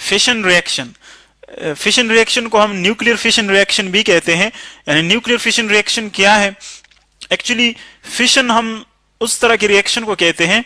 Fission reaction. Fission reaction को हम nuclear fission reaction भी कहते हैं। यानी न्यूक्लियर फिशन रिएक्शन क्या है? एक्चुअली फिशन हम उस तरह के रिएक्शन को कहते हैं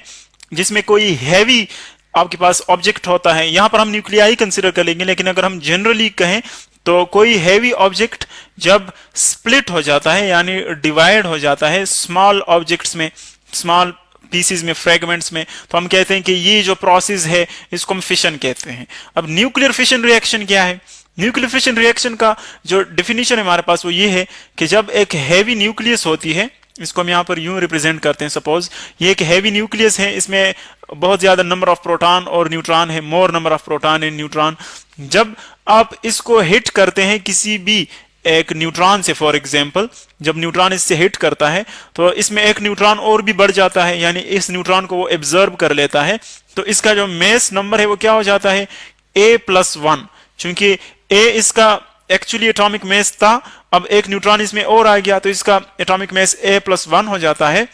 जिसमें कोई हैवी आपके पास ऑब्जेक्ट होता है। यहां पर हम न्यूक्लियाई कंसिडर कर लेंगे, लेकिन अगर हम जनरली कहें तो कोई हैवी ऑब्जेक्ट जब स्प्लिट हो जाता है यानी डिवाइड हो जाता है स्मॉल ऑब्जेक्ट्स में, स्मॉल पीसेस में, फ्रेगमेंट्स में, तो हम कहते हैं कि ये जो प्रोसेस है इसको हम फिशन कहते हैं। अब न्यूक्लियर फिशन रिएक्शन क्या है? न्यूक्लियर फिशन रिएक्शन का जो डेफिनेशन है हमारे पास वो ये है कि जब एक हैवी न्यूक्लियस होती है, इसको हम यहाँ पर यूं रिप्रेजेंट करते हैं, सपोज ये एक हैवी न्यूक्लियस है, इसमें बहुत ज्यादा नंबर ऑफ प्रोटॉन और न्यूट्रॉन है, मोर number of proton and neutron. जब आप इसको हिट करते हैं किसी भी एक न्यूट्रॉन से, फॉर एग्जांपल जब न्यूट्रॉन इससे हिट करता है तो इसमें एक न्यूट्रॉन और भी बढ़ जाता है, यानी इस न्यूट्रॉन को वो एब्जॉर्ब कर लेता है, तो इसका जो मेस नंबर है वो क्या हो जाता है? a+1। चूंकि a इसका एक्चुअली एटॉमिक मेस था, अब एक न्यूट्रॉन इसमें और आ गया तो इसका एटॉमिक मेस a+1 हो जाता है,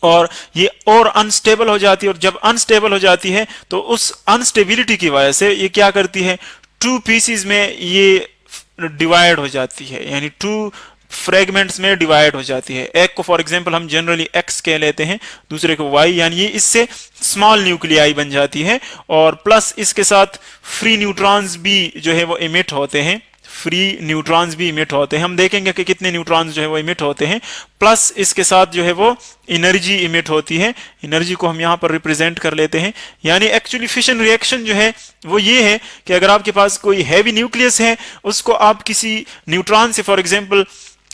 और ये और अनस्टेबल हो जाती है। और जब अनस्टेबल हो जाती है तो उस अनस्टेबिलिटी की वजह से ये क्या करती है? टू पीसीज में ये डिवाइड हो जाती है, यानी टू फ्रेगमेंट्स में डिवाइड हो जाती है। एक को फॉर एग्जांपल हम जनरली एक्स कह लेते हैं, दूसरे को वाई, यानी ये इससे स्मॉल न्यूक्लियाई बन जाती है। और प्लस इसके साथ फ्री न्यूट्रॉन्स भी जो है वो इमिट होते हैं, फ्री न्यूट्रॉन्स भी इमिट होते हैं। हम देखेंगे कि कितने न्यूट्रॉन्स जो है वो इमिट होते हैं, प्लस इसके साथ जो है वो एनर्जी इमिट होती है। एनर्जी को हम यहाँ पर रिप्रेजेंट कर लेते हैं। यानी एक्चुअली फिशन रिएक्शन जो है वो ये है कि अगर आपके पास कोई हैवी न्यूक्लियस है, उसको आप किसी न्यूट्रॉन से फॉर एग्जांपल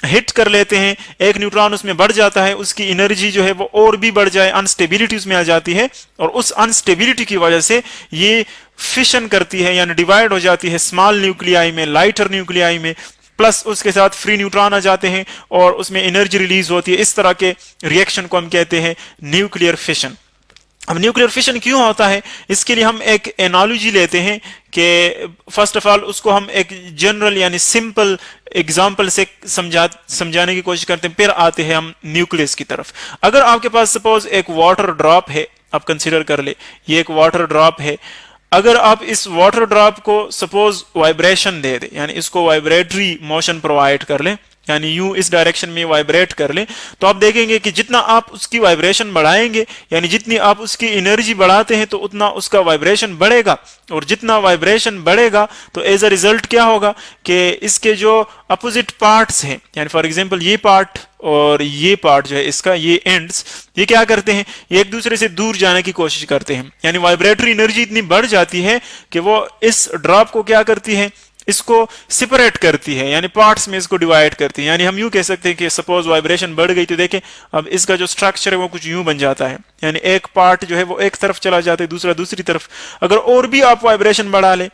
हिट कर लेते हैं, एक न्यूट्रॉन उसमें बढ़ जाता है, उसकी एनर्जी जो है वो और भी बढ़ जाए, अनस्टेबिलिटी उसमें आ जाती है, और उस अनस्टेबिलिटी की वजह से ये फिशन करती है यानी डिवाइड हो जाती है स्मॉल न्यूक्लियाई में, लाइटर न्यूक्लियाई में, प्लस उसके साथ फ्री न्यूट्रॉन आ जाते हैं और उसमें एनर्जी रिलीज होती है। इस तरह के रिएक्शन को हम कहते हैं न्यूक्लियर फिशन। अब न्यूक्लियर फिशन क्यों होता है, इसके लिए हम एक एनालॉजी लेते हैं कि फर्स्ट ऑफ ऑल उसको हम एक जनरल यानी सिंपल एग्जांपल से समझाने की कोशिश करते हैं, फिर आते हैं हम न्यूक्लियस की तरफ। अगर आपके पास सपोज एक वाटर ड्रॉप है, आप कंसीडर कर ले ये एक वाटर ड्रॉप है, अगर आप इस वाटर ड्रॉप को सपोज वाइब्रेशन दे दे, यानी इसको वाइब्रेटरी मोशन प्रोवाइड कर ले, यानी यूं इस डायरेक्शन में वाइब्रेट कर ले, तो आप देखेंगे कि जितना आप उसकी वाइब्रेशन बढ़ाएंगे, यानी जितनी आप उसकी एनर्जी बढ़ाते हैं तो उतना उसका वाइब्रेशन बढ़ेगा, और जितना वाइब्रेशन बढ़ेगा तो एज अ रिजल्ट क्या होगा कि इसके जो अपोजिट पार्ट्स हैं, यानी फॉर एग्जांपल ये पार्ट और ये पार्ट जो है इसका, ये एंड्स, ये क्या करते हैं? ये एक दूसरे से दूर जाने की कोशिश करते हैं, यानी वाइब्रेटरी एनर्जी इतनी बढ़ जाती है कि वो इस ड्रॉप को क्या करती है? इसको सेपरेट करती है, यानी पार्ट्स में इसको डिवाइड करती है। यानी हम यूं कह सकते हैं कि सपोज वाइब्रेशन बढ़ गई तो देखें अब इसका जो स्ट्रक्चर है वो कुछ यूं बन जाता है, यानी एक पार्ट जो है वो एक तरफ चला जाता है, दूसरा दूसरी तरफ। अगर और भी आप वाइब्रेशन बढ़ा ले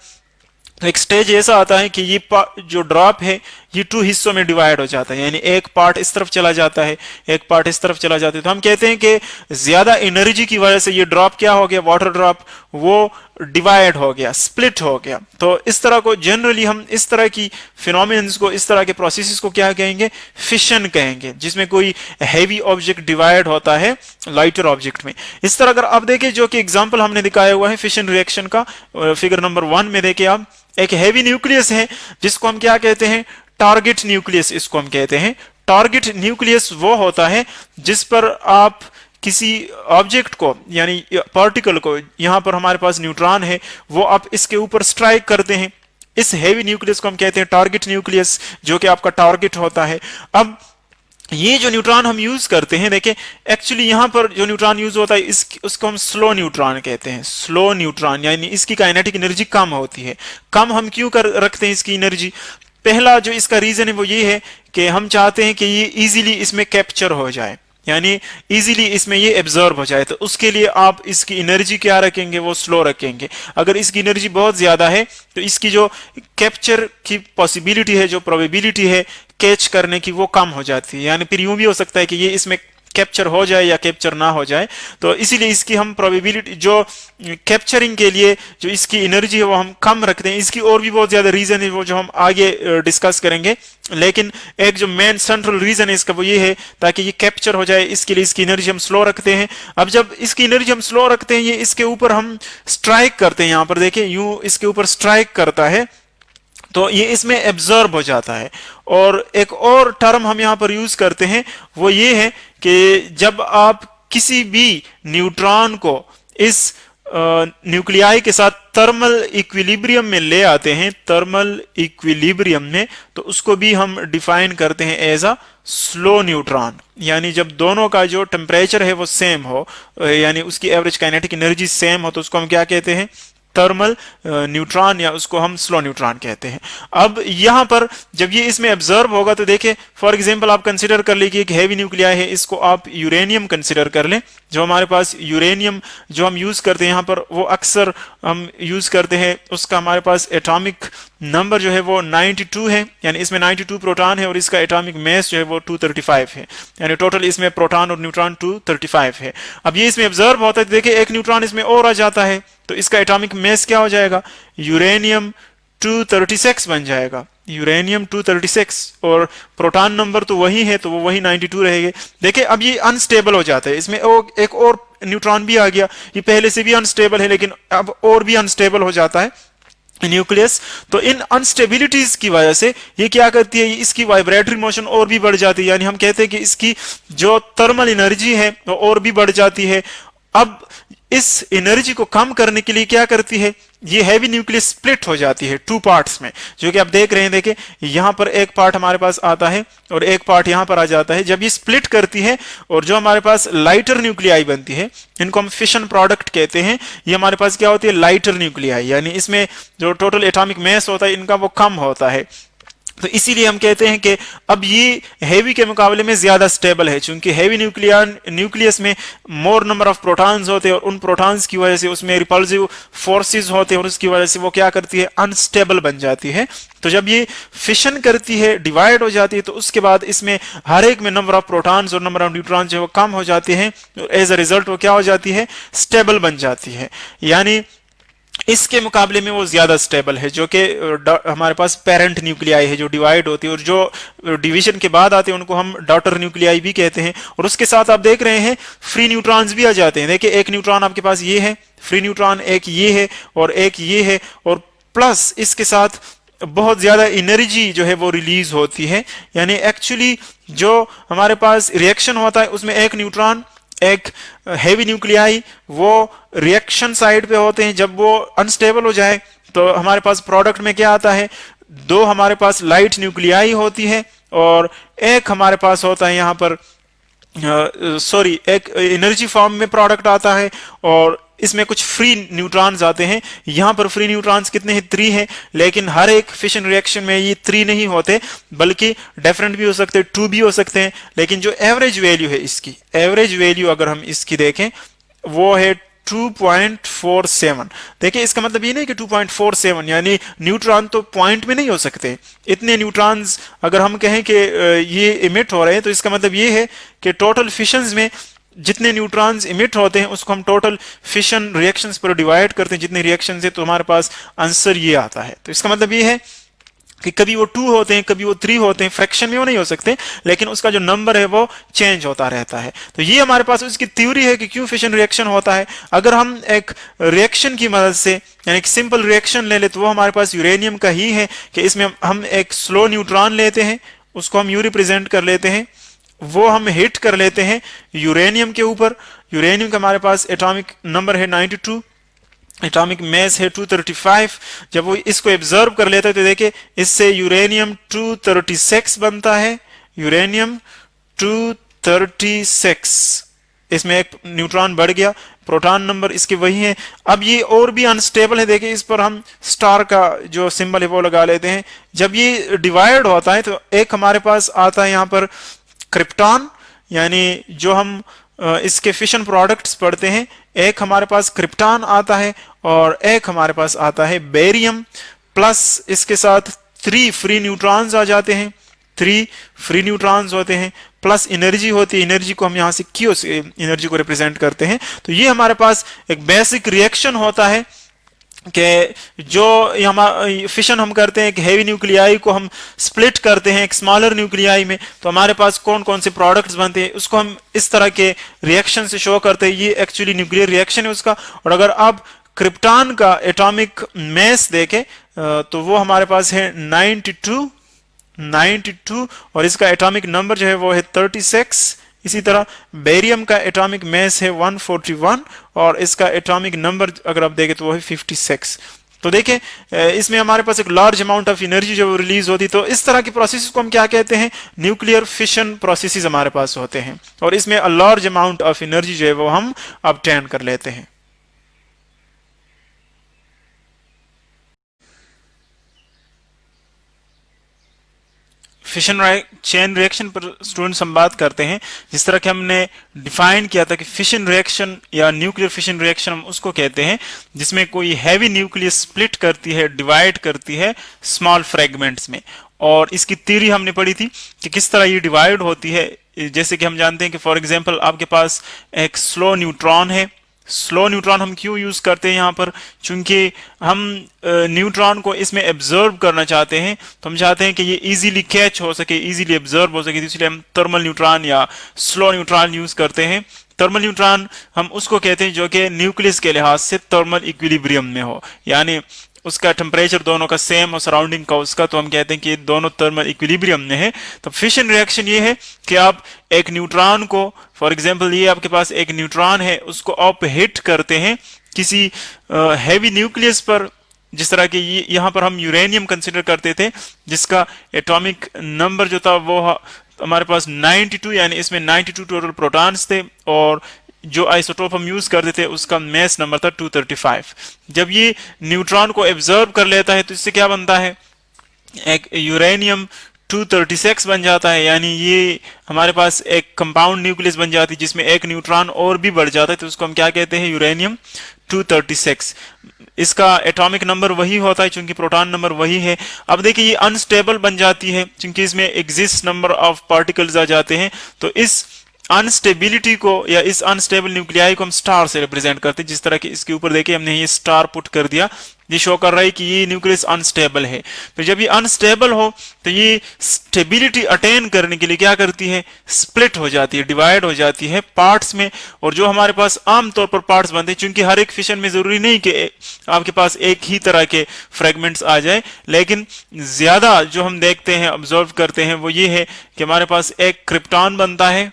तो एक स्टेज ऐसा आता है कि ये जो ड्रॉप है ये टू हिस्सों में डिवाइड हो जाता है, यानी एक पार्ट इस तरफ चला जाता है, एक पार्ट इस तरफ चला जाता है। तो हम कहते हैं कि ज्यादा एनर्जी की वजह से ये ड्रॉप क्या हो गया? वाटर ड्रॉप वो डिवाइड हो गया, स्प्लिट हो गया। तो इस तरह को जनरली हम इस तरह की फिनोमिनन्स को, इस तरह के प्रोसेसेस को क्या कहेंगे? फिशन कहेंगे, जिसमें कोई हैवी ऑब्जेक्ट डिवाइड होता है लाइटर ऑब्जेक्ट में। इस तरह अगर आप देखें जो कि एग्जांपल हमने दिखाया हुआ है फिशन रिएक्शन का, फिगर नंबर 1 में देखें आप, एक हैवी न्यूक्लियस है जिसको हम क्या कहते हैं? टारगेट न्यूक्लियस इसको हम कहते हैं। टारगेट न्यूक्लियस वो होता है जिस पर आप किसी ऑब्जेक्ट को यानी पार्टिकल को, यहां पर हमारे पास न्यूट्रॉन है, वो आप इसके ऊपर स्ट्राइक करते हैं, इस हैवी न्यूक्लियस को हम कहते हैं टारगेट न्यूक्लियस, जो कि आपका टारगेट होता है। अब ये जो न्यूट्रॉन हम यूज करते हैं, देखिए एक्चुअली यहां पर जो न्यूट्रॉन यूज होता है उसको हम स्लो न्यूट्रॉन कहते हैं। स्लो न्यूट्रॉन यानी इसकी काइनेटिक एनर्जी कम होती है। कम हम क्यों रखते हैं इसकी एनर्जी? पहला जो इसका रीजन है वो ये है कि हम चाहते हैं कि ये इजीली इसमें कैप्चर हो जाए, यानी इजीली इसमें ये एब्जॉर्ब हो जाए। तो उसके लिए आप इसकी एनर्जी क्या रखेंगे? वो स्लो रखेंगे। अगर इसकी एनर्जी बहुत ज्यादा है तो इसकी जो कैप्चर की पॉसिबिलिटी है, जो प्रोबेबिलिटी है कैच करने की, वो कम हो जाती है। यानी फिर यूं भी हो सकता है कि ये इसमें कैप्चर हो जाए या कैप्चर ना हो जाए। तो इसीलिए इसकी हम प्रोबेबिलिटी जो कैप्चरिंग के लिए जो इसकी एनर्जी है वो हम कम रखते हैं। इसकी और भी बहुत ज्यादा रीजन है वो जो हम आगे डिस्कस करेंगे, लेकिन एक जो मेन सेंट्रल रीजन है इसका वो ये है ताकि ये कैप्चर हो जाए, इसके लिए इसकी एनर्जी हम स्लो रखते हैं। अब जब इसकी एनर्जी हम स्लो रखते हैं, ये इसके ऊपर हम स्ट्राइक करते हैं, यहां पर देखें यूं इसके ऊपर स्ट्राइक करता है तो ये इसमें एब्जॉर्ब हो जाता है। और एक और टर्म हम यहां पर यूज करते हैं वो ये है कि जब आप किसी भी न्यूट्रॉन को इस न्यूक्लियाई के साथ थर्मल इक्विलिब्रियम में ले आते हैं, थर्मल इक्विलिब्रियम में, तो उसको भी हम डिफाइन करते हैं एज अ स्लो न्यूट्रॉन। यानी जब दोनों का जो टेम्परेचर है वो सेम हो, यानी उसकी एवरेज काइनेटिक एनर्जी सेम हो, तो उसको हम क्या कहते हैं, थर्मल न्यूट्रॉन, या उसको हम स्लो न्यूट्रॉन कहते हैं। अब यहां पर जब ये इसमें ऑब्जर्व होगा तो देखिए फॉर एग्जांपल आप कंसीडर कर लीजिए कि हैवी न्यूक्लियाई है, इसको आप यूरेनियम कंसीडर कर लें। जो हमारे पास यूरेनियम जो हम यूज करते हैं यहां पर वो अक्सर हम यूज करते हैं, उसका हमारे पास एटॉमिक नंबर जो है वो 92 है, यानी इसमें 92 प्रोटॉन है और इसका एटॉमिक मास जो है वो 235 है, यानी टोटल इसमें प्रोटॉन और न्यूट्रॉन 235 है। अब ये इसमें ऑब्जर्व होता है तो देखिए एक न्यूट्रॉन इसमें और आ जाता है, तो इसका एटॉमिक मास क्या हो जाएगा, यूरेनियम 236 बन जाएगा, यूरेनियम 236, और प्रोटॉन नंबर तो वही है तो वो वही 92 रहेंगे। देखिए अब ये अनस्टेबल हो जाता है, इसमें एक और न्यूट्रॉन भी आ गया, ये पहले से भी अनस्टेबल है लेकिन अब और भी अनस्टेबल हो जाता है न्यूक्लियस। तो इन अनस्टेबिलिटीज की वजह से ये क्या करती है, इसकी वाइब्रेटरी मोशन और भी बढ़ जाती है, यानी हम कहते हैं कि इसकी जो थर्मल एनर्जी है वो और भी बढ़ जाती है। अब इस एनर्जी को कम करने के लिए क्या करती है, ये हैवी न्यूक्लियस स्प्लिट हो जाती है टू पार्ट्स में, जो कि आप देख रहे हैं। देखिए यहां पर एक पार्ट हमारे पास आता है और एक पार्ट यहां पर आ जाता है। जब ये स्प्लिट करती है और जो हमारे पास लाइटर न्यूक्लियाई बनती है, इनको हम फिशन प्रोडक्ट कहते हैं, ये हमारे पास क्या होती है, लाइटर न्यूक्लियाई, यानी इसमें जो टोटल एटॉमिक मास होता है इनका वो कम होता है। तो इसीलिए हम कहते हैं कि अब ये हैवी के मुकाबले में ज्यादा स्टेबल है, क्योंकि हैवी न्यूक्लियस में मोर नंबर ऑफ प्रोटॉन्स होते हैं और उन प्रोटॉन्स की वजह से उसमें रिपल्सिव फोर्सेस होते हैं और उसकी वजह से वो क्या करती है, अनस्टेबल बन जाती है। तो जब ये फिशन करती है, डिवाइड हो जाती है, तो उसके बाद इसमें हर एक में नंबर ऑफ प्रोटॉन्स और नंबर ऑफ न्यूट्रॉन जो है वो कम हो जाते हैं, एज अ रिजल्ट वो क्या हो जाती है, स्टेबल बन जाती है। यानी इसके मुकाबले में वो ज्यादा स्टेबल है, जो कि हमारे पास पेरेंट न्यूक्लियाई है जो डिवाइड होती है, और जो डिवीजन के बाद आते हैं उनको हम डॉटर न्यूक्लियाई भी कहते हैं। और उसके साथ आप देख रहे हैं फ्री न्यूट्रॉन्स भी आ जाते हैं। देखिए एक न्यूट्रॉन आपके पास ये है, फ्री न्यूट्रॉन एक ये है और एक ये है, और प्लस इसके साथ बहुत ज्यादा एनर्जी जो है वो रिलीज होती है। यानी एक्चुअली जो हमारे पास रिएक्शन होता है उसमें एक न्यूट्रॉन, एक हैवी न्यूक्लियाई वो रिएक्शन साइड पे होते हैं। जब वो अनस्टेबल हो जाए तो हमारे पास प्रोडक्ट में क्या आता है, दो हमारे पास लाइट न्यूक्लियाई होती है और एक हमारे पास होता है यहाँ पर एक एनर्जी फॉर्म में प्रोडक्ट आता है, और इसमें कुछ फ्री न्यूट्रॉन्स आते हैं। यहां पर फ्री न्यूट्रॉन्स कितने हैं, 3 हैं, लेकिन हर एक फिशन रिएक्शन में ये 3 नहीं होते, बल्कि डिफरेंट भी हो सकते हैं, 2 भी हो सकते हैं। लेकिन जो एवरेज वैल्यू है इसकी, एवरेज वैल्यू अगर हम इसकी देखें वो है 2.47। देखिए इसका मतलब ये नहीं कि 2.47 यानी न्यूट्रॉन तो पॉइंट में नहीं हो सकते। इतने न्यूट्रॉन्स अगर हम कहें कि ये इमिट हो रहे हैं तो इसका मतलब ये है कि टोटल फिशंस में जितने न्यूट्रॉन्स इमिट होते हैं उसको हम टोटल फिशन रिएक्शंस पर डिवाइड करते हैं, जितने रिएक्शंस है, तो हमारे पास आंसर ये आता है। तो इसका मतलब ये है कि कभी वो 2 होते हैं, कभी वो 3 होते हैं, फ्रैक्शन में वो नहीं हो सकते, लेकिन उसका जो नंबर है वो चेंज होता रहता है। तो ये हमारे पास उसकी थ्योरी है कि क्यों फिशन रिएक्शन होता है। अगर हम एक रिएक्शन की मदद से यानी एक सिंपल रिएक्शन ले ले तो वो हमारे पास यूरेनियम का ही है कि इसमें हम एक स्लो न्यूट्रॉन लेते हैं, उसको हम यू रिप्रेजेंट कर लेते हैं, वो हम हिट कर लेते हैं यूरेनियम के ऊपर। यूरेनियम का हमारे पास एटॉमिक नंबर है 92, एटॉमिक मास है 235। जब वो इसको ऑब्जर्व कर लेता है तो देखिए इससे यूरेनियम 236 बनता है, यूरेनियम 236, इसमें एक न्यूट्रॉन बढ़ गया, प्रोटॉन नंबर इसके वही है। अब ये और भी अनस्टेबल है, देखिए इस पर हम स्टार का जो सिंबल है वो लगा लेते हैं। जब ये डिवाइड होता है तो एक हमारे पास आता है यहाँ पर क्रिप्टॉन, यानी जो हम इसके फिशन प्रोडक्ट्स पढ़ते हैं, एक हमारे पास क्रिप्टॉन आता है और एक हमारे पास आता है बेरियम, प्लस इसके साथ 3 फ्री न्यूट्रॉन्स आ जाते हैं, 3 फ्री न्यूट्रॉन्स होते हैं, प्लस एनर्जी होती है, एनर्जी को हम यहाँ से क्यू से एनर्जी को रिप्रेजेंट करते हैं। तो ये हमारे पास एक बेसिक रिएक्शन होता है कि जो फिशन हम करते हैं कि हेवी न्यूक्लियाई को हम स्प्लिट करते हैं एक स्मॉलर न्यूक्लियाई में, तो हमारे पास कौन कौन से प्रोडक्ट्स बनते हैं उसको हम इस तरह के रिएक्शन से शो करते हैं। ये एक्चुअली न्यूक्लियर रिएक्शन है उसका। और अगर आप क्रिप्टॉन का एटॉमिक मास देखें तो वो हमारे पास है 92 और इसका एटॉमिक नंबर जो है वो है 36। इसी तरह बेरियम का एटॉमिक मास है 141 और इसका एटॉमिक नंबर अगर आप देखें तो वो है 56। तो देखें इसमें हमारे पास एक लार्ज अमाउंट ऑफ एनर्जी जो रिलीज होती है। तो इस तरह की प्रोसेस को हम क्या कहते हैं, न्यूक्लियर फिशन प्रोसेसेस हमारे पास होते हैं और इसमें a large amount of energy जो है वो हम ऑब्टेन कर लेते हैं। फिशन चेन रिएक्शन पर स्टूडेंट्स हम बात करते हैं। जिस तरह कि हमने डिफाइन किया था कि फिशन रिएक्शन या न्यूक्लियर फिशन रिएक्शन हम उसको कहते हैं जिसमें कोई हैवी न्यूक्लियस स्प्लिट करती है, डिवाइड करती है स्मॉल फ्रेगमेंट्स में। और इसकी थ्योरी हमने पढ़ी थी कि किस तरह ये डिवाइड होती है। जैसे कि हम जानते हैं कि फॉर एग्जांपल आपके पास एक स्लो न्यूट्रॉन है। स्लो न्यूट्रॉन हम क्यों यूज करते हैं यहाँ पर, चूंकि हम न्यूट्रॉन को इसमें एब्जर्व करना चाहते हैं, तो हम चाहते हैं कि ये इजीली कैच हो सके, इजीली एब्जर्व हो सके, तो इसलिए हम थर्मल न्यूट्रॉन या स्लो न्यूट्रॉन यूज करते हैं। थर्मल न्यूट्रॉन हम उसको कहते हैं जो कि न्यूक्लियस के लिहाज से थर्मल इक्विलिब्रियम में हो, यानी उसका टेम्परेचर दोनों का सेम और सराउंडिंग का उसका, तो हम कहते हैं कि दोनों थर्मल इक्विलिब्रियम में है। तो फिशन रिएक्शन ये है कि आप एक न्यूट्रॉन को, फॉर एग्जांपल ये आपके पास एक न्यूट्रॉन है, उसको आप हिट करते हैं किसी हैवी न्यूक्लियस पर। जिस तरह की यहाँ पर हम यूरेनियम कंसिडर करते थे जिसका एटॉमिक नंबर जो था वो हमारे पास 92, यानी इसमें 92 टोटल प्रोटॉन्स थे और जो आइसोटोप हम यूज करते थे उसका मास नंबर था 235। जब ये न्यूट्रॉन को एब्जर्व कर लेता है तो इससे क्या बनता है, एक यूरेनियम 236 बन जाता है, यानी ये हमारे पास एक कंपाउंड न्यूक्लियस बन जाती है जिसमें एक न्यूट्रॉन और भी बढ़ जाता है, तो उसको हम क्या कहते हैं, यूरेनियम 236। इसका एटॉमिक नंबर वही होता है चूंकि प्रोटॉन नंबर वही है। अब देखिए ये अनस्टेबल बन जाती है क्योंकि इसमें एग्जिस्ट नंबर ऑफ पार्टिकल्स आ जाते हैं। तो इस अनस्टेबिलिटी को या इस अनस्टेबल न्यूक्लियाई को हम स्टार से रिप्रेजेंट करते हैं। जिस तरह की इसके ऊपर देखिए हमने ये स्टार पुट कर दिया, ये शो कर रहा है कि ये न्यूक्लियस अनस्टेबल है। फिर जब ये अनस्टेबल हो तो ये स्टेबिलिटी अटेन करने के लिए क्या करती है, स्प्लिट हो जाती है, डिवाइड हो जाती है पार्ट्स में। और जो हमारे पास आमतौर पर पार्ट्स बनते हैं, चूंकि हर एक फिशन में जरूरी नहीं कि आपके पास एक ही तरह के फ्रेगमेंट्स आ जाए, लेकिन ज्यादा जो हम देखते हैं, ऑब्जर्व करते हैं, वो ये है कि हमारे पास एक क्रिप्टॉन बनता है,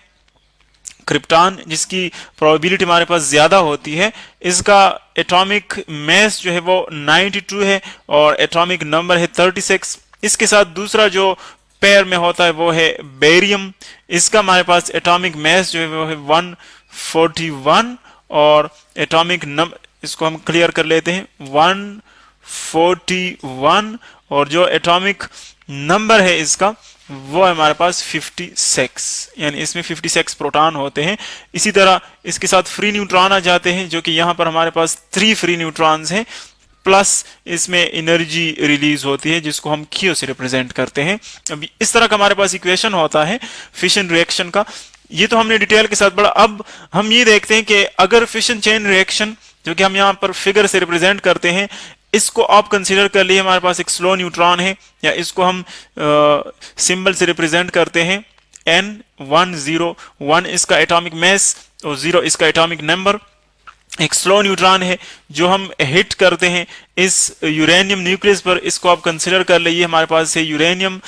क्रिप्टॉन जिसकी प्रोबेबिलिटी हमारे पास ज्यादा होती है। इसका एटॉमिक मास जो है वो 92 है और एटॉमिक नंबर है 36। इसके साथ दूसरा जो पेयर में होता है वो है बेरियम। इसका हमारे पास एटॉमिक मास जो है वो है 141 और एटॉमिक नंबर, इसको हम क्लियर कर लेते हैं, 141 और जो एटॉमिक नंबर है इसका वो हमारे पास 56, यानी इसमें 56 प्रोटॉन होते हैं। इसी तरह इसके साथ फ्री न्यूट्रॉन आ जाते हैं जो कि यहाँ पर हमारे पास 3 फ्री न्यूट्रॉन्स हैं, प्लस इसमें एनर्जी रिलीज होती है जिसको हम क्यू से रिप्रेजेंट करते हैं। अब इस तरह का हमारे पास इक्वेशन होता है फिशन रिएक्शन का। ये तो हमने डिटेल के साथ पढ़ा। अब हम ये देखते हैं कि अगर फिशन चेन रिएक्शन जो कि हम यहाँ पर फिगर से रिप्रेजेंट करते हैं, इसको आप कंसीडर कर लिए हमारे पास एक स्लो न्यूट्रॉन है, या इसको हम सिंबल से रिप्रेजेंट करते हैं N101 इसका एटॉमिक मास और 0 इसका एटॉमिक नंबर। एक स्लो न्यूट्रॉन है जो हम हिट करते हैं इस यूरेनियम न्यूक्लियस पर, इसको आप कंसीडर कर लीजिए हमारे पास है यूरेनियम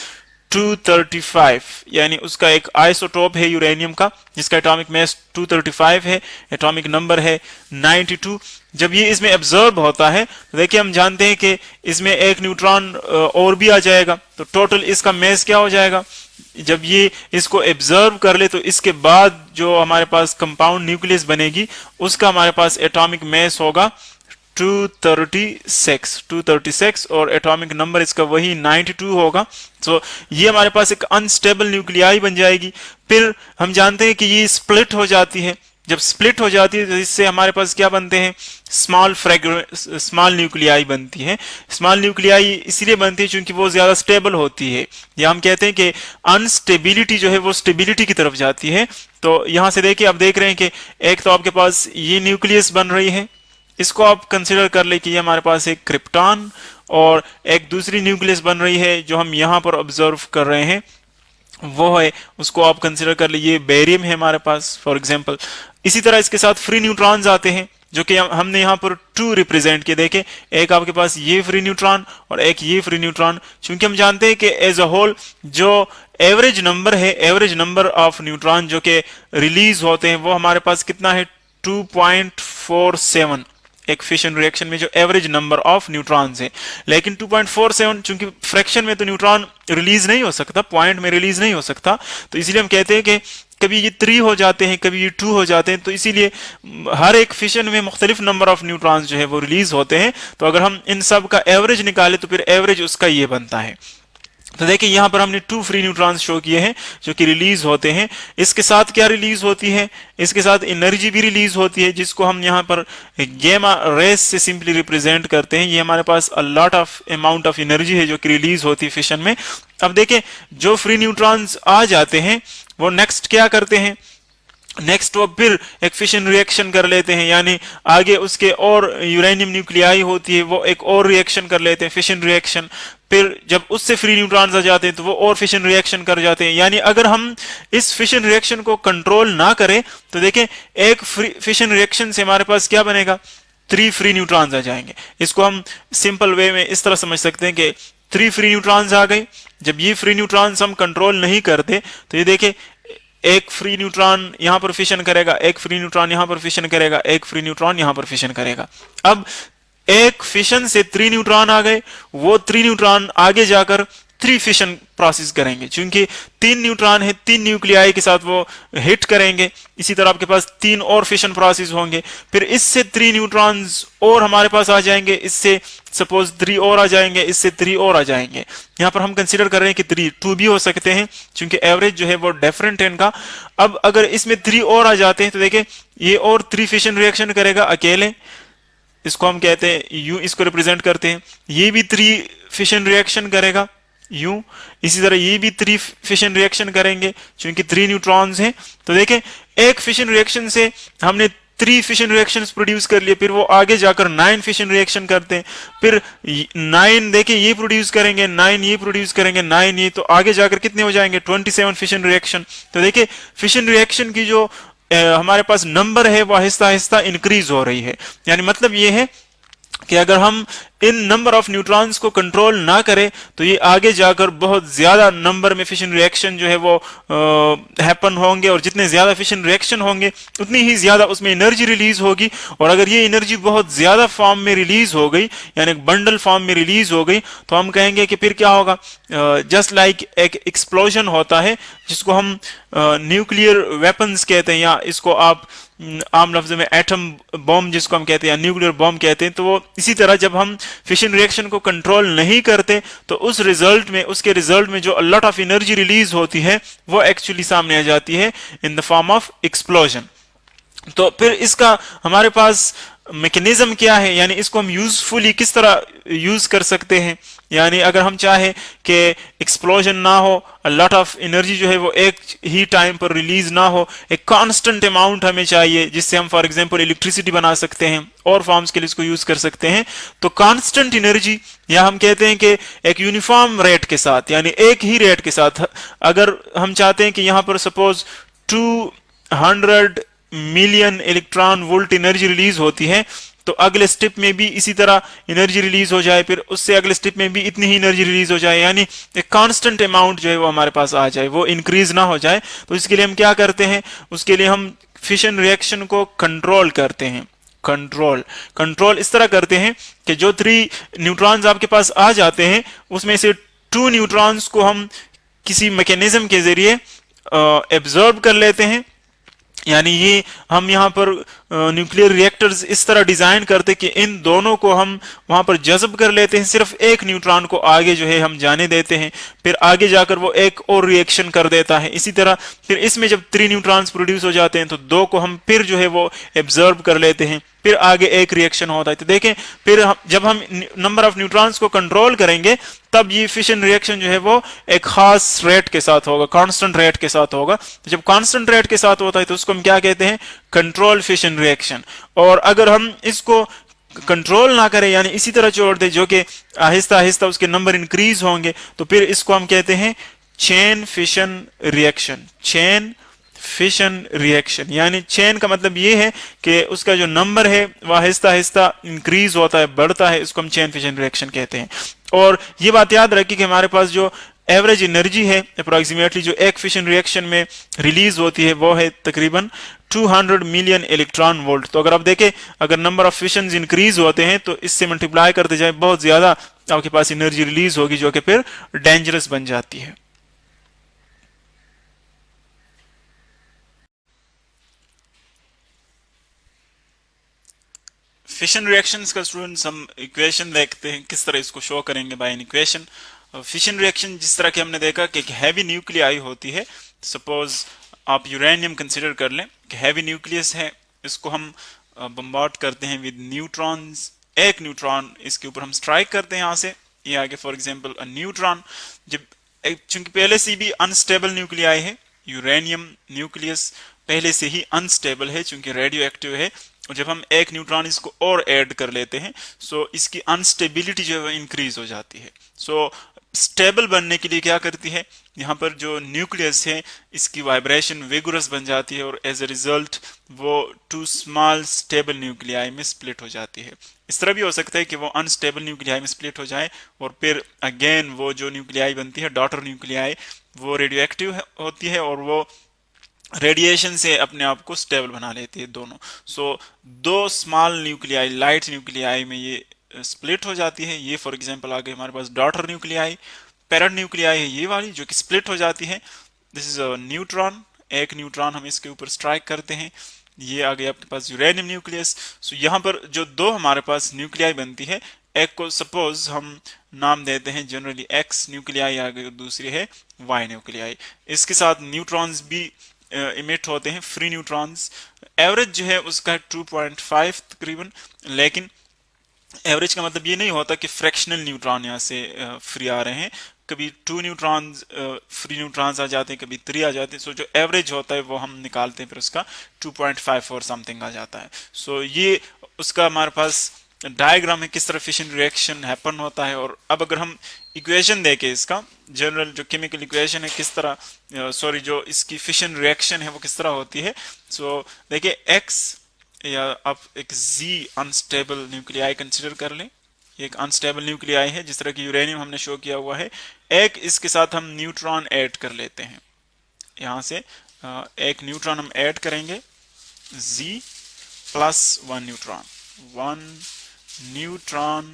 235, यानी उसका एक आइसोटोप है यूरेनियम का जिसका एटॉमिक मास 235 है, एटॉमिक नंबर है 92। जब ये इसमें एब्जर्व होता है तो देखिए हम जानते हैं कि इसमें एक न्यूट्रॉन और भी आ जाएगा, तो टोटल इसका मास क्या हो जाएगा। जब ये इसको एब्जर्व कर ले तो इसके बाद जो हमारे पास कंपाउंड न्यूक्लियस बनेगी उसका हमारे पास एटॉमिक मास होगा 236 और एटॉमिक नंबर इसका वही 92 होगा। तो ये हमारे पास एक अनस्टेबल न्यूक्लियाई बन जाएगी। फिर हम जानते हैं कि ये स्प्लिट हो जाती है। जब स्प्लिट हो जाती है तो इससे हमारे पास क्या बनते हैं, स्मॉल न्यूक्लियाई बनती है। स्मॉल न्यूक्लियाई इसलिए बनती है क्योंकि वो ज्यादा स्टेबल होती है, या हम कहते हैं कि अनस्टेबिलिटी जो है वो स्टेबिलिटी की तरफ जाती है। तो यहां से देखिए, आप देख रहे हैं कि एक तो आपके पास ये न्यूक्लियस बन रही है, इसको आप कंसिडर कर ले कि ये हमारे पास एक क्रिप्टॉन, और एक दूसरी न्यूक्लियस बन रही है जो हम यहां पर ऑब्जर्व कर रहे हैं, वो है, उसको आप कंसिडर कर लीजिए बेरियम है हमारे पास फॉर एग्जांपल। इसी तरह इसके साथ फ्री न्यूट्रॉन्स आते हैं जो कि हमने यहाँ पर 2 रिप्रेजेंट किए। देखें, एक आपके पास ये फ्री न्यूट्रॉन और एक ये फ्री न्यूट्रॉन, क्योंकि हम जानते हैं कि एज अ होल जो एवरेज नंबर है, एवरेज नंबर ऑफ न्यूट्रॉन जो कि रिलीज होते हैं वो हमारे पास कितना है, 2.47 एक फिशन रिएक्शन में जो एवरेज नंबर ऑफ न्यूट्रॉन्स है। लेकिन 2.47 चूंकि फ्रैक्शन में तो न्यूट्रॉन रिलीज नहीं हो सकता, पॉइंट में रिलीज नहीं हो सकता, तो इसीलिए हम कहते हैं कि कभी ये 3 हो जाते हैं, कभी ये 2 हो जाते हैं। तो इसीलिए हर एक फिशन में मुख्तलिफ नंबर ऑफ न्यूट्रॉन्स जो है वो रिलीज होते हैं। तो अगर हम इन सब का एवरेज निकाले तो फिर एवरेज उसका ये बनता है। तो देखिए यहां पर हमने 2 फ्री न्यूट्रॉन्स शो किए हैं जो कि रिलीज होते हैं। इसके साथ क्या रिलीज होती है, इसके साथ एनर्जी भी रिलीज होती है, जिसको हम यहां पर गैमा रेस से सिंपली रिप्रेजेंट करते हैं। ये हमारे पास a lot of amount of energy है जो कि रिलीज होती है फिशन में। अब देखें, जो फ्री न्यूट्रॉन्स आ जाते हैं वो नेक्स्ट क्या करते हैं, नेक्स्ट वो फिर एक फिशन रिएक्शन कर लेते हैं, यानी आगे उसके और यूरेनियम न्यूक्लियाई होती है, वो एक और रिएक्शन कर लेते हैं, फिशन रिएक्शन। फिर जब उससे फ्री न्यूट्रॉन्स आ जाते हैं तो वो और फिशन रिएक्शन कर जाते हैं। यानी अगर हम इस फिशन रिएक्शन को कंट्रोल ना करें तो देखें, एक फिशन रिएक्शन से हमारे पास क्या बनेगा, 3 फ्री न्यूट्रॉन्स आ जाएंगे। इसको हम सिंपल वे में इस तरह समझ सकते हैं कि 3 फ्री न्यूट्रॉन्स आ गए। जब ये फ्री न्यूट्रॉन्स हम कंट्रोल नहीं करते तो ये देखें, एक फ्री न्यूट्रॉन यहां पर फिशन करेगा, एक फ्री न्यूट्रॉन यहां पर फिशन करेगा, एक फ्री न्यूट्रॉन यहां पर फिशन करेगा। अब एक फिशन से 3 न्यूट्रॉन आ गए, वो 3 न्यूट्रॉन आगे जाकर 3 फिशन प्रोसेस करेंगे, क्योंकि 3 न्यूट्रॉन है, 3 न्यूक्लियाई के साथ वो हिट करेंगे। इसी तरह आपके पास 3 और फिशन प्रोसेस होंगे, फिर इससे 3 न्यूट्रॉन्स और हमारे पास आ जाएंगे, इससे सपोज 3 और आ जाएंगे, इससे 3 और आ जाएंगे। यहां पर हम कंसीडर कर रहे हैं कि 2 भी हो सकते हैं, क्योंकि एवरेज जो है वो डिफरेंट है इनका। अब अगर इसमें 3 और आ जाते हैं तो देखें, ये और 3 फिशन रिएक्शन करेगा अकेले, इसको हम कहते हैं यू, इसको रिप्रेजेंट करते हैं। ये भी 3 फिशन रिएक्शन करेगा यू, इसी तरह ये भी 3 फिशन रिएक्शन करेंगे क्योंकि 3 न्यूट्रॉन्स हैं। तो देखें, एक फिशन रिएक्शन से हमने 3 फिशन रिएक्शंस प्रोड्यूस कर लिए, फिर वो आगे जाकर 9 फिशन रिएक्शन करते हैं, फिर 9 देखिए ये प्रोड्यूस करेंगे, 9 ये प्रोड्यूस करेंगे, 9 ये, तो आगे जाकर कितने हो जाएंगे, 27 फिशन रिएक्शन। तो देखिए फिशन रिएक्शन की जो हमारे पास नंबर है वो आहिस्ता आहिस्ता इंक्रीज हो रही है। यानी मतलब ये है कि अगर हम इन नंबर ऑफ न्यूट्रॉन्स को कंट्रोल ना करें तो ये आगे जाकर बहुत ज्यादा नंबर में फिशन रिएक्शन जो है वो हैपन होंगे, और जितने ज्यादा फिशन रिएक्शन होंगे उतनी ही ज्यादा उसमें एनर्जी रिलीज होगी। और अगर ये एनर्जी बहुत ज्यादा फॉर्म में रिलीज हो गई, यानी बंडल फॉर्म में रिलीज हो गई, तो हम कहेंगे कि फिर क्या होगा, जस्ट लाइक एक एक्सप्लोजन होता है जिसको हम न्यूक्लियर वेपन्स कहते हैं, या इसको आप आम लफ्ज में एटम बॉम्ब जिसको हम कहते हैं, या न्यूक्लियर बॉम्ब कहते हैं। तो वो इसी तरह जब हम फिशन रिएक्शन को कंट्रोल नहीं करते तो उस रिजल्ट में, उसके रिजल्ट में जो लॉट ऑफ एनर्जी रिलीज होती है वो एक्चुअली सामने आ जाती है in the form of explosion. तो फिर इसका हमारे पास मैकेनिज्म क्या है, यानी इसको हम यूजफुली किस तरह यूज कर सकते हैं। यानी अगर हम चाहे कि एक्सप्लोजन ना हो, लॉट ऑफ एनर्जी जो है वो एक ही टाइम पर रिलीज ना हो, एक कांस्टेंट अमाउंट हमें चाहिए जिससे हम फॉर एग्जांपल इलेक्ट्रिसिटी बना सकते हैं, और फॉर्म्स के लिए इसको यूज कर सकते हैं। तो कांस्टेंट एनर्जी, या हम कहते हैं कि एक यूनिफॉर्म रेट के साथ, यानी एक ही रेट के साथ, अगर हम चाहते हैं कि यहां पर suppose 200 million electron volt energy release होती है, तो अगले स्टेप में भी इसी तरह एनर्जी रिलीज हो जाए, फिर उससे अगले स्टेप में भी इतनी ही एनर्जी रिलीज हो जाए, यानी एक कांस्टेंट अमाउंट जो है वो हमारे पास आ जाए, वो इंक्रीज ना हो जाए। तो इसके लिए हम क्या करते हैं, उसके लिए हम फिशन रिएक्शन को कंट्रोल करते हैं। कंट्रोल इस तरह करते हैं कि जो 3 न्यूट्रॉन्स आपके पास आ जाते हैं उसमें से 2 न्यूट्रॉन्स को हम किसी मैकेनिज्म के जरिए एब्जॉर्ब कर लेते हैं। यानी ये हम यहाँ पर न्यूक्लियर रिएक्टर्स इस तरह डिजाइन करते कि इन दोनों को हम वहां पर जज्ब कर लेते हैं, सिर्फ एक न्यूट्रॉन को आगे जो है हम जाने देते हैं, फिर आगे जाकर वो एक और रिएक्शन कर देता है। इसी तरह फिर इसमें जब 3 न्यूट्रॉन्स प्रोड्यूस हो जाते हैं तो 2 को हम फिर जो है वो एब्जॉर्ब कर लेते हैं, फिर आगे एक रिएक्शन होता है। तो देखें फिर जब हम नंबर ऑफ न्यूट्रॉन्स को कंट्रोल करेंगे तब ये फिशन रिएक्शन जो है वो एक खास रेट के साथ होगा, कांस्टेंट रेट के साथ होगा। तो जब कांस्टेंट रेट के साथ होता है तो उसको हम क्या कहते हैं, कंट्रोल फिशन रिएक्शन। और अगर हम इसको कंट्रोल ना करें यानी इसी तरह छोड़ दे जो कि आहिस्ता आहिस्ता उसके नंबर इंक्रीज होंगे, तो फिर इसको हम कहते हैं chain fission reaction. Chain fission reaction यानी चेन का मतलब ये है कि उसका जो नंबर है वह आहिस्ता आहिस्ता इंक्रीज होता है, बढ़ता है, इसको हम चेन फिशन रिएक्शन कहते हैं। और ये बात याद रखिए कि हमारे पास जो एवरेज एनर्जी है अप्रोक्सीमेटली जो एक फिशन रिएक्शन में रिलीज होती है वो है तकरीबन 200 मिलियन इलेक्ट्रॉन वोल्ट। तो अगर आप देखें अगर नंबर ऑफ फिशन इंक्रीज होते हैं तो इससे मल्टीप्लाई करते जाए बहुत ज्यादा आपके पास एनर्जी रिलीज होगी जो कि फिर डेंजरस बन जाती है। फिशन रिएक्शंस का स्टूडेंट्स हम इक्वेशन देखते हैं किस तरह इसको शो करेंगे by an equation. Fission reaction जिस तरह की हमने देखा कि हैवी न्यूक्लियाई होती है, सपोज आप यूरेनियम कंसिडर कर लें कि हैवी न्यूक्लियस है, इसको हम बम्बार्ड करते हैं विद न्यूट्रॉन्स। एक न्यूट्रॉन इसके ऊपर हम स्ट्राइक करते हैं यहाँ से, ये आगे फॉर एग्जांपल अ न्यूट्रॉन। जब चूंकि पहले से भी अनस्टेबल न्यूक्लियाई है, यूरेनियम न्यूक्लियस पहले से ही अनस्टेबल है चूंकि रेडियो एक्टिव है, और जब हम एक न्यूट्रॉन इसको और ऐड कर लेते हैं सो इसकी अनस्टेबिलिटी जो है वो इंक्रीज हो जाती है। सो स्टेबल बनने के लिए क्या करती है, यहाँ पर जो न्यूक्लियस है इसकी वाइब्रेशन विगुरस बन जाती है और एज ए रिजल्ट वो 2 स्मॉल स्टेबल न्यूक्लियाई में स्प्लिट हो जाती है। इस तरह भी हो सकता है कि वो अनस्टेबल न्यूक्लियाई में स्प्लिट हो जाए और फिर अगेन वो जो न्यूक्लियाई बनती है डॉटर न्यूक्लियाई वो रेडियो एक्टिव होती है और वो रेडिएशन से अपने आप को स्टेबल बना लेती है दोनों। सो 2 स्मॉल न्यूक्लियाई लाइट न्यूक्लियाई में ये स्प्लिट हो जाती है। ये फॉर एग्जांपल आगे हमारे पास डॉटर न्यूक्लियाई, पैरेंट न्यूक्लियाई है ये वाली जो कि स्प्लिट हो जाती है। दिस इज अ न्यूट्रॉन, एक न्यूट्रॉन हम इसके ऊपर स्ट्राइक करते हैं, ये आ गया आपके पास यूरेनियम न्यूक्लियस। सो यहाँ पर जो 2 हमारे पास न्यूक्लियाई बनती है, एक को सपोज हम नाम देते हैं जनरली एक्स न्यूक्लियाई आ गई और दूसरी है वाई न्यूक्लियाई। इसके साथ न्यूट्रॉन्स भी इमिट होते हैं, फ्री न्यूट्रॉन्स। एवरेज जो है उसका 2.5 तकरीबन, लेकिन एवरेज का मतलब ये नहीं होता कि फ्रैक्शनल न्यूट्रॉन यहाँ से फ्री आ रहे हैं, कभी 2 न्यूट्रॉन फ्री न्यूट्रॉन्स आ जाते हैं, कभी 3 आ जाते हैं। सो जो एवरेज होता है वो हम निकालते हैं, फिर उसका 2.5 और समथिंग आ जाता है। सो ये उसका हमारे पास डायग्राम है किस तरह फिशन रिएक्शन हैपन होता है। और अब अगर हम इक्वेशन देखें इसका जनरल जो केमिकल इक्वेशन है किस तरह सॉरी जो इसकी फिशन रिएक्शन है वो किस तरह होती है। सो देखिए एक्स या आप एक जी अनस्टेबल न्यूक्लियाई कंसिडर कर लें, एक अनस्टेबल न्यूक्लियाई है जिस तरह की यूरेनियम हमने शो किया हुआ है। एक इसके साथ हम न्यूट्रॉन ऐड कर लेते हैं, यहाँ से एक न्यूट्रॉन हम ऐड करेंगे जी प्लस 1 न्यूट्रॉन, 1 न्यूट्रॉन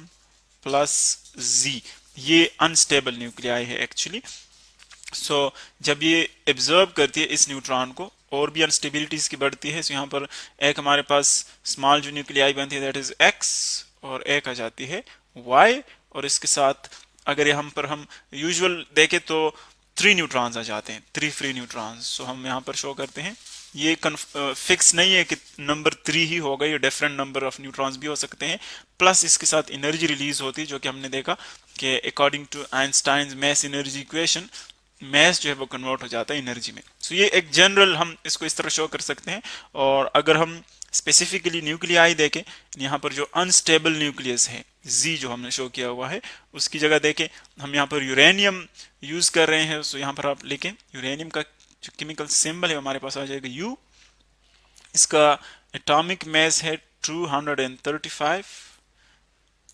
प्लस जी, ये अनस्टेबल न्यूक्लियाई है एक्चुअली। सो जब ये एब्जॉर्ब करती है इस न्यूट्रॉन को और भी अनस्टेबिलिटी इसकी बढ़ती है। सो यहाँ पर एक हमारे पास स्मॉल जो न्यूक्लियाई बनती है दैट इज एक्स और एक आ जाती है वाई, और इसके साथ अगर यहाँ पर हम यूजुअल देखें तो 3 न्यूट्रॉन्स आ जाते हैं, 3 फ्री न्यूट्रॉन्स। सो हम यहाँ पर शो करते हैं, ये फिक्स नहीं है कि नंबर 3 ही होगा, ये डिफरेंट नंबर ऑफ न्यूट्रॉन्स भी हो सकते हैं। प्लस इसके साथ एनर्जी रिलीज होती है जो कि हमने देखा कि according to Einstein mass energy equation mass जो है वो कन्वर्ट हो जाता है एनर्जी में। सो ये एक जनरल हम इसको इस तरह शो कर सकते हैं। और अगर हम स्पेसिफिकली न्यूक्लियाई देखें, यहाँ पर जो अनस्टेबल न्यूक्लियस है जी जो हमने शो किया हुआ है उसकी जगह देखें हम यहाँ पर यूरेनियम यूज कर रहे हैं। सो यहाँ पर आप लिखें यूरेनियम का जो केमिकल सिंबल है हमारे पास आ जाएगा यू, इसका एटॉमिक मास है 235,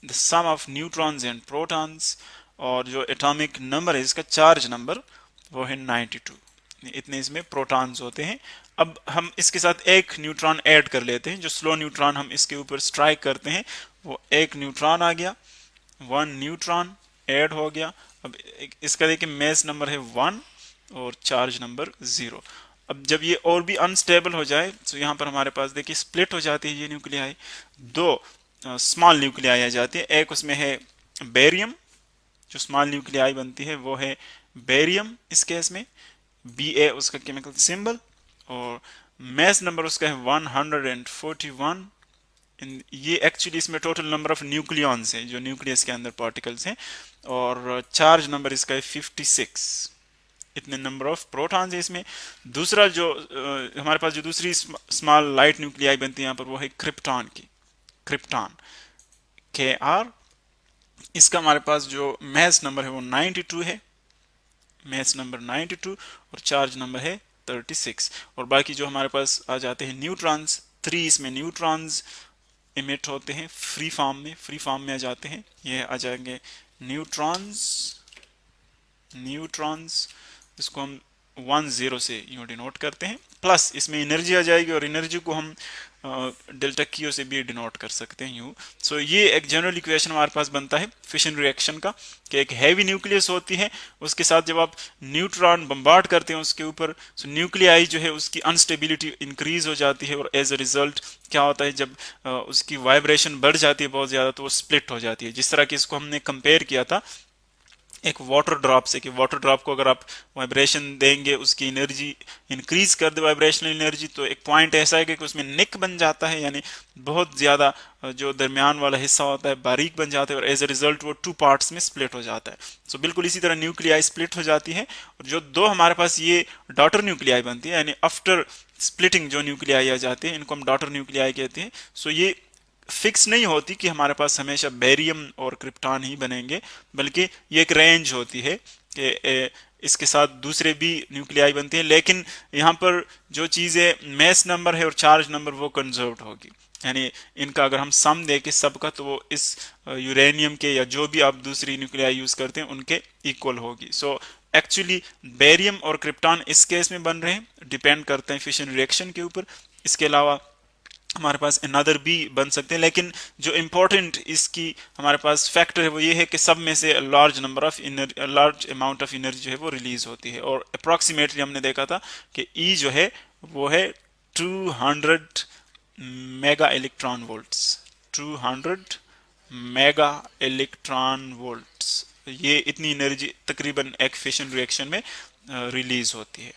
the sum of neutrons and protons, और जो एटॉमिक नंबर है इसका चार्ज नंबर वो है 92, इतने इसमें प्रोटॉन्स होते हैं। अब हम इसके साथ एक न्यूट्रॉन ऐड कर लेते हैं, जो स्लो न्यूट्रॉन हम इसके ऊपर स्ट्राइक करते हैं वो एक न्यूट्रॉन आ गया, 1 न्यूट्रॉन ऐड हो गया। अब इसका देखिए मास नंबर है 1 और चार्ज नंबर 0। अब जब ये और भी अनस्टेबल हो जाए तो यहाँ पर हमारे पास देखिए स्प्लिट हो जाती है ये न्यूक्लियाई, दो स्मॉल न्यूक्लियाई आ जाती है। एक उसमें है बेरियम, जो स्मॉल न्यूक्लियाई बनती है वो है बेरियम इस केस में, Ba उसका केमिकल सिंबल, और मैस नंबर उसका है 141। ये एक्चुअली इसमें टोटल नंबर ऑफ न्यूक्लियॉन्स हैं जो न्यूक्लियस के अंदर पार्टिकल्स हैं, और चार्ज नंबर इसका है 56। इतने नंबर ऑफ प्रोटॉन्स है इसमें। दूसरा जो हमारे पास जो दूसरी स्मॉल लाइट न्यूक्लियाई बनती है यहाँ पर वो है क्रिप्टॉन की, क्रिप्टॉन Kr। इसका हमारे पास जो मैस नंबर है वो 92 है, मैस नंबर 92, और चार्ज नंबर है 36। और बाकी जो हमारे पास आ जाते हैं न्यूट्रॉन्स, 3 इसमें न्यूट्रॉन्स इमिट होते हैं फ्री फॉर्म में आ जाते हैं। ये आ जाएंगे न्यूट्रॉन्स, इसको हम 10 से यूँ डिनोट करते हैं, प्लस इसमें एनर्जी आ जाएगी, और एनर्जी को हम डेल्टा क्यू से भी डिनोट कर सकते हैं यूँ। सो ये एक जनरल इक्वेशन हमारे पास बनता है फिशन रिएक्शन का, कि एक हैवी न्यूक्लियस होती है, उसके साथ जब आप न्यूट्रॉन बम्बार्ड करते हैं उसके ऊपर, सो न्यूक्लियाई जो है उसकी अनस्टेबिलिटी इंक्रीज हो जाती है, और एज अ रिजल्ट क्या होता है, जब उसकी वाइब्रेशन बढ़ जाती है बहुत ज़्यादा तो वो स्प्लिट हो जाती है। जिस तरह की इसको हमने कंपेयर किया था एक वाटर ड्रॉप से, कि वाटर ड्रॉप को अगर आप वाइब्रेशन देंगे, उसकी एनर्जी इंक्रीज कर दे वाइब्रेशनल एनर्जी, तो एक पॉइंट ऐसा है कि उसमें निक बन जाता है, यानी बहुत ज़्यादा जो दरमियान वाला हिस्सा होता है बारीक बन जाता है, और एज अ रिजल्ट वो 2 पार्ट्स में स्प्लिट हो जाता है। सो बिल्कुल इसी तरह न्यूक्लियाई स्प्लिट हो जाती है, और जो दो हमारे पास ये डॉटर न्यूक्लियाई बनती है, यानी आफ्टर स्प्लिटिंग जो न्यूक्लियाई आ जाती है, इनको हम डॉटर न्यूक्लियाई कहते हैं। सो ये फिक्स नहीं होती कि हमारे पास हमेशा बेरियम और क्रिप्टॉन ही बनेंगे, बल्कि ये एक रेंज होती है कि इसके साथ दूसरे भी न्यूक्लियाई बनती हैं, लेकिन यहाँ पर जो चीज़ें मैस नंबर है और चार्ज नंबर वो कंजर्व्ड होगी, यानी इनका अगर हम सम दें कि सबका, तो वो इस यूरेनियम के या जो भी आप दूसरी न्यूक्लियाई यूज़ करते हैं उनके इक्वल होगी। सो एक्चुअली बेरियम और क्रिप्टॉन इस केस में बन रहे हैं, डिपेंड करते हैं फिशन रिएक्शन के ऊपर। इसके अलावा हमारे पास अनदर भी बन सकते हैं, लेकिन जो इम्पोर्टेंट इसकी हमारे पास फैक्टर है वो ये है कि सब में से लार्ज अमाउंट ऑफ एनर्जी जो है वो रिलीज होती है, और अप्रॉक्सीमेटली हमने देखा था कि ई जो है वो है 200 mega electron volts, 200 mega electron volts. ये इतनी एनर्जी तकरीबन एक फिशन रिएक्शन में रिलीज होती है।